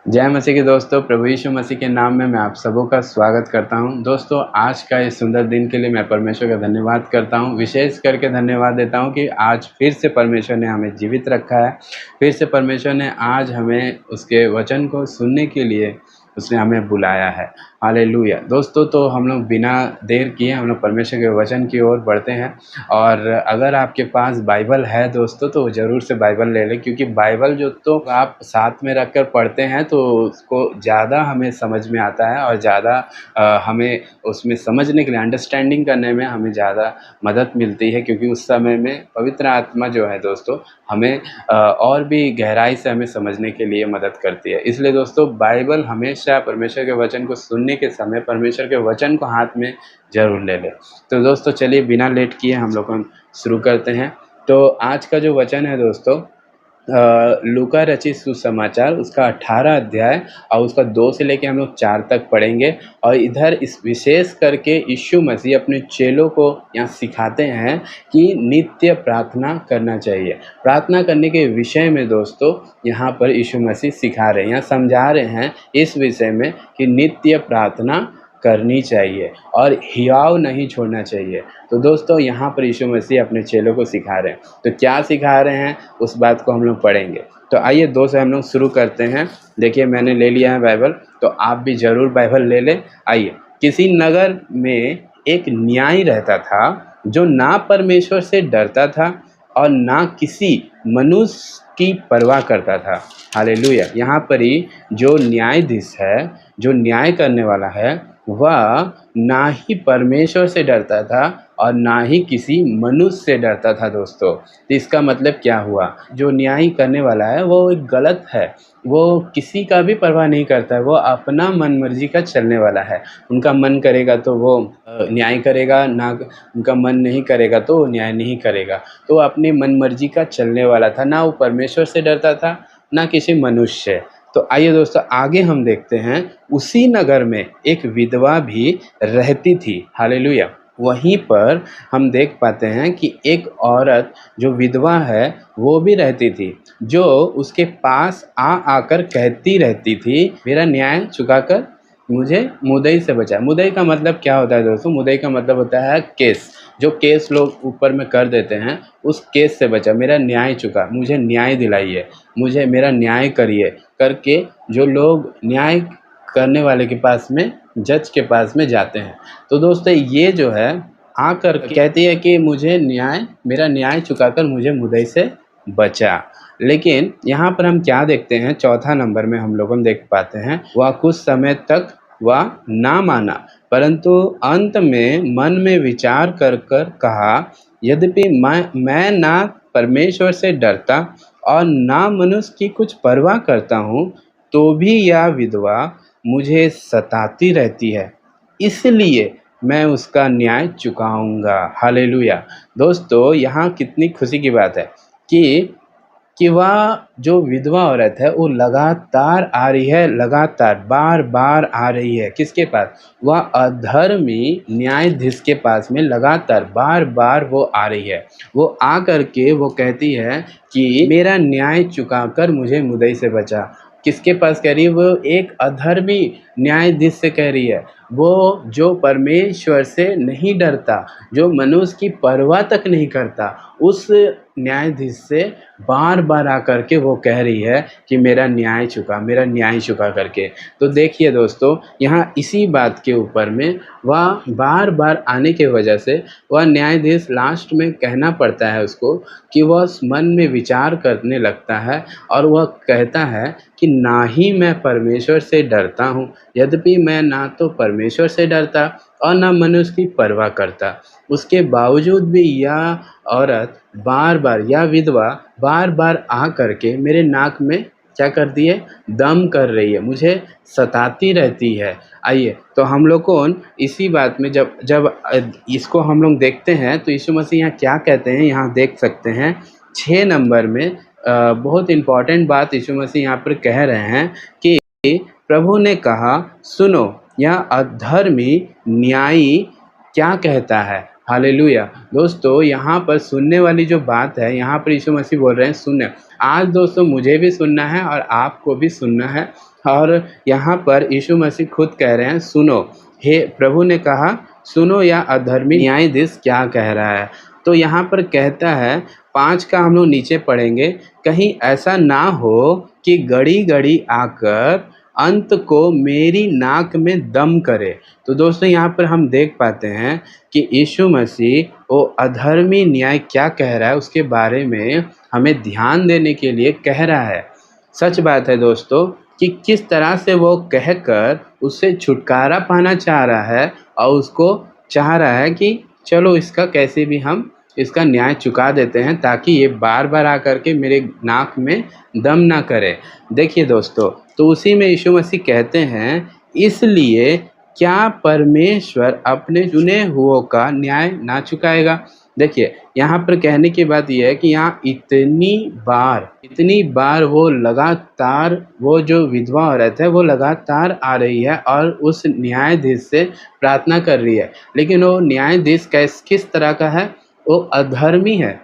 जय मसीह के दोस्तों, प्रभु यीशु मसीह के नाम में मैं आप सबों का स्वागत करता हूं। दोस्तों, आज का इस सुंदर दिन के लिए मैं परमेश्वर का धन्यवाद करता हूं। विशेष करके धन्यवाद देता हूं कि आज फिर से परमेश्वर ने हमें जीवित रखा है। फिर से परमेश्वर ने आज हमें उसके वचन को सुनने के लिए उसने हमें बुलाया है। हालेलुया। दोस्तों, तो हम लोग बिना देर किए हम लोग परमेश्वर के वचन की ओर बढ़ते हैं। और अगर आपके पास बाइबल है दोस्तों, तो ज़रूर से बाइबल ले लें, क्योंकि बाइबल जो तो आप साथ में रख कर पढ़ते हैं तो उसको ज़्यादा हमें समझ में आता है और ज़्यादा हमें उसमें समझने के लिए, अंडरस्टैंडिंग करने में हमें ज़्यादा मदद मिलती है। क्योंकि उस समय में पवित्र आत्मा जो है दोस्तों, हमें और भी गहराई से हमें समझने के लिए मदद करती है। इसलिए दोस्तों, बाइबल हमेशा परमेश्वर के वचन को सुनने के समय परमेश्वर के वचन को हाथ में ज़रूर ले लें। तो दोस्तों, चलिए बिना लेट किए हम लोग शुरू करते हैं। तो आज का जो वचन है दोस्तों, लूका रचित सुसमाचार उसका 18 अध्याय और उसका 2 से लेके हम लोग 4 तक पढ़ेंगे। और इधर इस विशेष करके यीशु मसीह अपने चेलों को यहाँ सिखाते हैं कि नित्य प्रार्थना करना चाहिए। प्रार्थना करने के विषय में दोस्तों यहाँ पर यीशु मसीह सिखा रहे हैं, यहाँ समझा रहे हैं इस विषय में कि नित्य प्रार्थना करनी चाहिए और हियाव नहीं छोड़ना चाहिए। तो दोस्तों, यहाँ पर यीशु मसीह अपने चेलों को सिखा रहे हैं। तो क्या सिखा रहे हैं उस बात को हम लोग पढ़ेंगे। तो आइए 2 से हम लोग शुरू करते हैं। देखिए, मैंने ले लिया है बाइबल, तो आप भी ज़रूर बाइबल ले लें। आइए। किसी नगर में एक न्यायी रहता था जो ना परमेश्वर से डरता था और ना किसी मनुष्य की परवाह करता था। हालेलुया। यहाँ पर ही जो न्यायाधीश है, जो न्याय करने वाला है, वह ना ही परमेश्वर से डरता था और ना ही किसी मनुष्य से डरता था दोस्तों। तो इसका मतलब क्या हुआ? जो न्याय करने वाला है वो एक गलत है। वो किसी का भी परवाह नहीं करता है। वो अपना मन मर्जी का चलने वाला है। उनका मन करेगा तो वो न्याय करेगा, ना उनका मन नहीं करेगा तो वो न्याय नहीं करेगा। तो वो अपनी मन मर्जी का चलने वाला था। ना वो परमेश्वर से डरता था, ना किसी मनुष्य से। तो आइए दोस्तों, आगे हम देखते हैं। उसी नगर में एक विधवा भी रहती थी। हालेलुया। वहीं पर हम देख पाते हैं कि एक औरत जो विधवा है वो भी रहती थी, जो उसके पास आकर कहती रहती थी, मेरा न्याय चुकाकर मुझे मुद्दई से बचा। मुद्दई का मतलब क्या होता है दोस्तों? मुद्दई का मतलब होता है केस। जो केस लोग ऊपर में कर देते हैं, उस केस से बचा। मेरा न्याय चुका, मुझे न्याय दिलाइए, मुझे मेरा न्याय करिए करके जो लोग न्याय करने वाले के पास में, जज के पास में जाते हैं। तो दोस्तों, ये जो है आकर कहती है कि मुझे न्याय, मेरा न्याय चुकाकर मुझे मुद्दई से बचा। लेकिन यहाँ पर हम क्या देखते हैं? चौथा नंबर में हम लोग देख पाते हैं, वह कुछ समय तक वह ना माना, परंतु अंत में मन में विचार कर कर कहा, यद्यपि मैं ना परमेश्वर से डरता और ना मनुष्य की कुछ परवाह करता हूँ, तो भी यह विधवा मुझे सताती रहती है, इसलिए मैं उसका न्याय चुकाऊंगा। हालेलुया। दोस्तों, यहाँ कितनी खुशी की बात है कि वह जो विधवा औरत है वो लगातार आ रही है, लगातार बार बार आ रही है। किसके पास? वह अधर्मी न्यायाधीश के पास में लगातार बार बार वो आ रही है। वो आ करके वो कहती है कि मेरा न्याय चुकाकर मुझे मुद्दई से बचा। किसके पास कह रही है? वो एक अधर्मी न्यायाधीश से कह रही है। वो जो परमेश्वर से नहीं डरता, जो मनुष्य की परवाह तक नहीं करता, उस न्यायाधीश से बार बार आकर के वो कह रही है कि मेरा न्याय चुका, मेरा न्याय चुका करके। तो देखिए दोस्तों, यहाँ इसी बात के ऊपर में वह बार बार आने के वजह से वह न्यायाधीश लास्ट में कहना पड़ता है उसको कि वह मन में विचार करने लगता है और वह कहता है कि ना ही मैं परमेश्वर से डरता हूँ, यद्यपि मैं ना तो परमेश्वर से डरता और ना मनुष्य की परवाह करता। उसके बावजूद भी यह औरत बार बार, यह विधवा बार बार आ करके मेरे नाक में क्या कर दिए? दम कर रही है, मुझे सताती रहती है। आइए, तो हम लोग को इसी बात में जब जब इसको हम लोग देखते हैं तो यीशु मसीह यहाँ क्या कहते हैं, यहाँ देख सकते हैं 6 नंबर में बहुत इम्पॉर्टेंट बात यीशु मसीह यहाँ पर कह रहे हैं कि प्रभु ने कहा, सुनो, यह अधर्मी न्यायी क्या कहता है। हालेलुया। दोस्तों, यहाँ पर सुनने वाली जो बात है, यहाँ पर यीशु मसीह बोल रहे हैं सुनने। आज दोस्तों मुझे भी सुनना है और आपको भी सुनना है और यहाँ पर यीशु मसीह खुद कह रहे हैं, सुनो, हे प्रभु ने कहा, सुनो या अधर्मी न्यायाधीश क्या कह रहा है। तो यहाँ पर कहता है, 5 का हम लोग नीचे पढ़ेंगे, कहीं ऐसा ना हो कि घड़ी घड़ी आकर अंत को मेरी नाक में दम करे। तो दोस्तों यहाँ पर हम देख पाते हैं कि यीशु मसीह वो अधर्मी न्याय क्या कह रहा है उसके बारे में हमें ध्यान देने के लिए कह रहा है। सच बात है दोस्तों कि किस तरह से वो कहकर उससे छुटकारा पाना चाह रहा है और उसको चाह रहा है कि चलो इसका कैसे भी हम इसका न्याय चुका देते हैं ताकि ये बार बार आकर के मेरे नाक में दम ना करे। देखिए दोस्तों, तो उसी में यीशु मसीह कहते हैं, इसलिए क्या परमेश्वर अपने चुने हुओं का न्याय ना चुकाएगा। देखिए यहाँ पर कहने की बात यह है कि यहाँ इतनी बार वो लगातार, वो जो विधवा औरत है वो लगातार आ रही है और उस न्यायाधीश से प्रार्थना कर रही है, लेकिन वो न्यायाधीश किस तरह का है, वो अधर्मी है।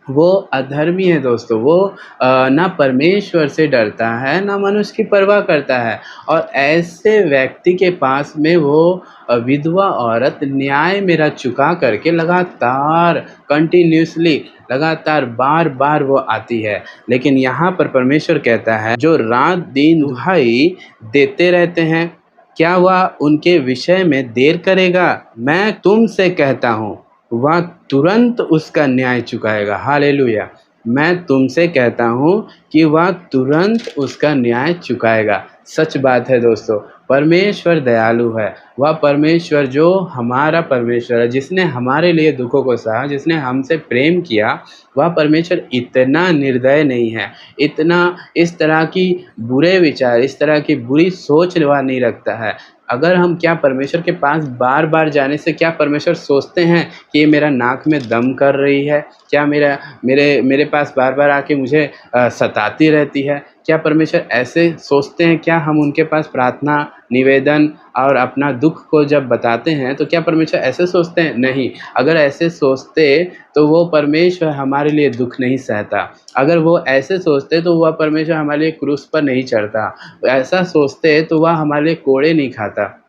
वो अधर्मी है दोस्तों, वो ना परमेश्वर से डरता है ना मनुष्य की परवाह करता है, और ऐसे व्यक्ति के पास में वो विधवा औरत न्याय मेरा चुका करके लगातार कंटिन्यूसली लगातार बार बार वो आती है। लेकिन यहाँ पर परमेश्वर कहता है, जो रात दिन दुहाई देते रहते हैं, क्या वह उनके विषय में देर करेगा? मैं तुमसे कहता हूँ वह तुरंत उसका न्याय चुकाएगा। हालेलुया! मैं तुमसे कहता हूँ कि वह तुरंत उसका न्याय चुकाएगा। सच बात है दोस्तों, परमेश्वर दयालु है। वह परमेश्वर जो हमारा परमेश्वर है, जिसने हमारे लिए दुखों को सहा, जिसने हमसे प्रेम किया, वह परमेश्वर इतना निर्दय नहीं है, इतना इस तरह की बुरे विचार, इस तरह की बुरी सोच वह नहीं रखता है। अगर हम क्या परमेश्वर के पास बार बार जाने से क्या परमेश्वर सोचते हैं कि ये मेरा नाक में दम कर रही है? क्या मेरे पास बार बार आके मुझे सताती रहती है? क्या परमेश्वर ऐसे सोचते हैं? क्या हम उनके पास प्रार्थना, निवेदन और अपना दुख को जब बताते हैं तो क्या परमेश्वर ऐसे सोचते हैं? नहीं। अगर ऐसे सोचते तो वो परमेश्वर हमारे लिए दुख नहीं सहता। अगर वो ऐसे सोचते तो वह परमेश्वर हमारे लिए क्रूस पर नहीं चढ़ता। ऐसा सोचते तो वह हमारे लिए कोड़े नहीं खाता।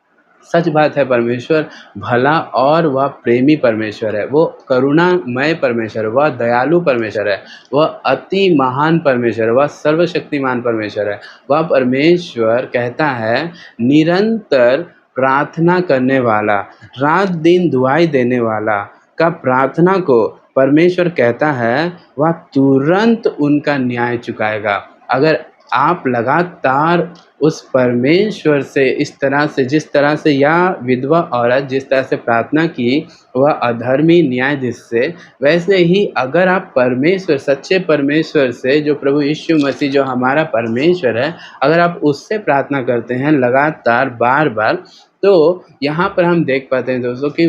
सच बात है, परमेश्वर भला और वह प्रेमी परमेश्वर है, वो करुणामय परमेश्वर है, वह दयालु परमेश्वर है, वह अति महान परमेश्वर है, वह सर्वशक्तिमान परमेश्वर है। वह परमेश्वर कहता है, निरंतर प्रार्थना करने वाला, रात दिन दुआई देने वाला का प्रार्थना को परमेश्वर कहता है वह तुरंत उनका न्याय चुकाएगा। अगर आप लगातार उस परमेश्वर से इस तरह से, जिस तरह से यह विधवा औरत जिस तरह से प्रार्थना की वह अधर्मी न्यायाधीश से, वैसे ही अगर आप परमेश्वर, सच्चे परमेश्वर से, जो प्रभु यीशु मसीह जो हमारा परमेश्वर है, अगर आप उससे प्रार्थना करते हैं लगातार बार बार, तो यहाँ पर हम देख पाते हैं दोस्तों कि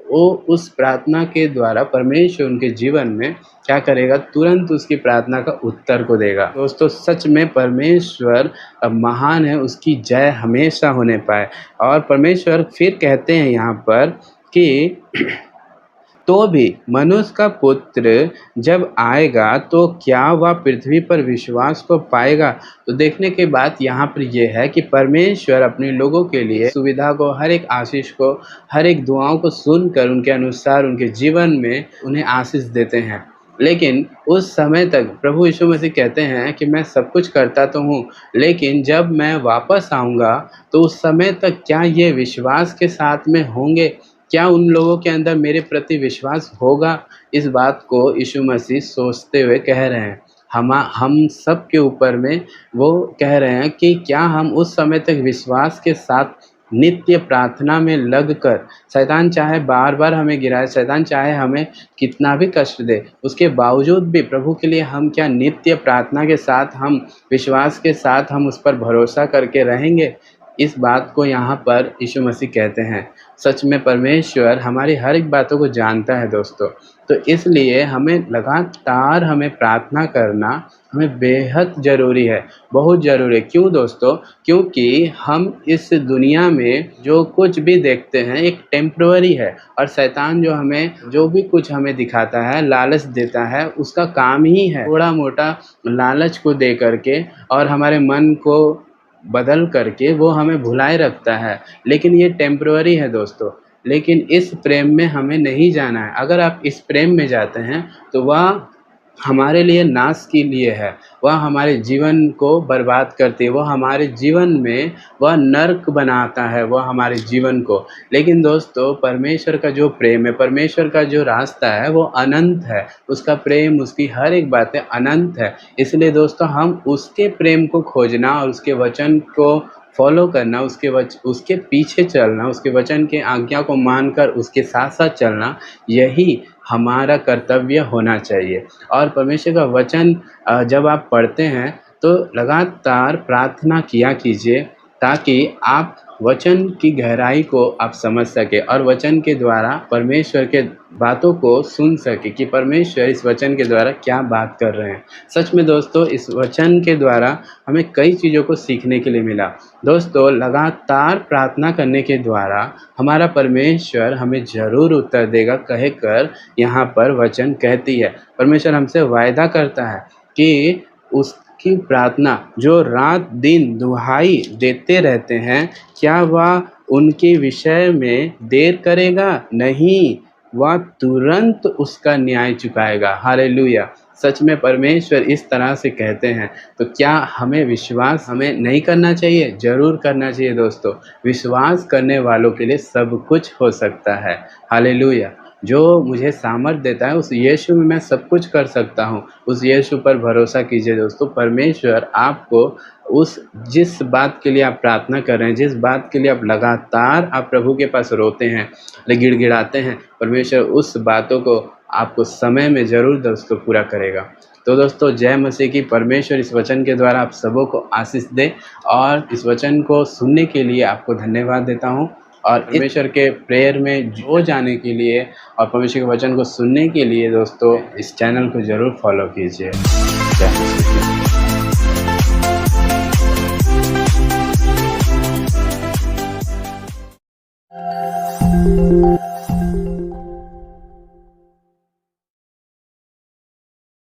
वो उस प्रार्थना के द्वारा परमेश्वर उनके जीवन में क्या करेगा, तुरंत उसकी प्रार्थना का उत्तर को देगा। दोस्तों सच में परमेश्वर महान है, उसकी जय हमेशा होने पाए। और परमेश्वर फिर कहते हैं यहाँ पर कि तो भी मनुष्य का पुत्र जब आएगा तो क्या वह पृथ्वी पर विश्वास को पाएगा? तो देखने के बाद यहाँ पर यह है कि परमेश्वर अपने लोगों के लिए सुविधा को, हर एक आशीष को, हर एक दुआओं को सुनकर उनके अनुसार उनके जीवन में उन्हें आशीष देते हैं। लेकिन उस समय तक प्रभु यीशु मसीह कहते हैं कि मैं सब कुछ करता तो हूँ, लेकिन जब मैं वापस आऊँगा तो उस समय तक क्या ये विश्वास के साथ में होंगे? क्या उन लोगों के अंदर मेरे प्रति विश्वास होगा? इस बात को यीशु मसीह सोचते हुए कह रहे हैं। हम सब के ऊपर में वो कह रहे हैं कि क्या हम उस समय तक विश्वास के साथ नित्य प्रार्थना में लगकर, शैतान चाहे बार बार हमें गिराए, शैतान चाहे हमें कितना भी कष्ट दे, उसके बावजूद भी प्रभु के लिए हम क्या नित्य प्रार्थना के साथ, हम विश्वास के साथ हम उस पर भरोसा करके रहेंगे? इस बात को यहाँ पर यीशु मसीह कहते हैं। सच में परमेश्वर हमारी हर एक बातों को जानता है दोस्तों, तो इसलिए हमें लगातार हमें प्रार्थना करना हमें बेहद ज़रूरी है, बहुत ज़रूरी है। क्यों दोस्तों? क्योंकि हम इस दुनिया में जो कुछ भी देखते हैं एक टेम्पररी है, और शैतान जो हमें जो भी कुछ हमें दिखाता है, लालच देता है, उसका काम ही है थोड़ा मोटा लालच को दे करके और हमारे मन को बदल करके वो हमें भुलाए रखता है, लेकिन ये टेम्पररी है दोस्तों। लेकिन इस प्रेम में हमें नहीं जाना है। अगर आप इस प्रेम में जाते हैं तो वह हमारे लिए नाश के लिए है, वह हमारे जीवन को बर्बाद करती है, वह हमारे जीवन में वह नर्क बनाता है, वह हमारे जीवन को। लेकिन दोस्तों परमेश्वर का जो प्रेम है, परमेश्वर का जो रास्ता है वो अनंत है, उसका प्रेम, उसकी हर एक बातें अनंत है। इसलिए दोस्तों हम उसके प्रेम को खोजना और उसके वचन को फॉलो करना, उसके पीछे चलना, उसके वचन की आज्ञा को मानकर उसके साथ-साथ चलना, यही हमारा कर्तव्य होना चाहिए। और परमेश्वर का वचन जब आप पढ़ते हैं तो लगातार प्रार्थना किया कीजिए, ताकि आप वचन की गहराई को आप समझ सकें और वचन के द्वारा परमेश्वर के बातों को सुन सकें कि परमेश्वर इस वचन के द्वारा क्या बात कर रहे हैं। सच में दोस्तों इस वचन के द्वारा हमें कई चीज़ों को सीखने के लिए मिला। दोस्तों लगातार प्रार्थना करने के द्वारा हमारा परमेश्वर हमें ज़रूर उत्तर देगा, कहकर यहाँ पर वचन कहती है। परमेश्वर हमसे वायदा करता है कि उसकी प्रार्थना जो रात दिन दुहाई देते रहते हैं, क्या वह उनके विषय में देर करेगा? नहीं, वह तुरंत उसका न्याय चुकाएगा। हालेलुया! सच में परमेश्वर इस तरह से कहते हैं। तो क्या हमें विश्वास हमें नहीं करना चाहिए? ज़रूर करना चाहिए दोस्तों। विश्वास करने वालों के लिए सब कुछ हो सकता है। हालेलुया! जो मुझे सामर्थ देता है उस यीशु में मैं सब कुछ कर सकता हूँ। उस यीशु पर भरोसा कीजिए दोस्तों। परमेश्वर आपको उस जिस बात के लिए आप प्रार्थना कर रहे हैं, जिस बात के लिए आप लगातार आप प्रभु के पास रोते हैं, गिड़गिड़ाते हैं, परमेश्वर उस बातों को आपको समय में ज़रूर दोस्तों पूरा करेगा। तो दोस्तों जय मसीह की। परमेश्वर इस वचन के द्वारा आप सबों को आशीष दे और इस वचन को सुनने के लिए आपको धन्यवाद देता हूँ। और परमेश्वर के प्रेयर में जो जाने के लिए और परमेश्वर के वचन को सुनने के लिए दोस्तों इस चैनल को ज़रूर फॉलो कीजिए। जय मसीह।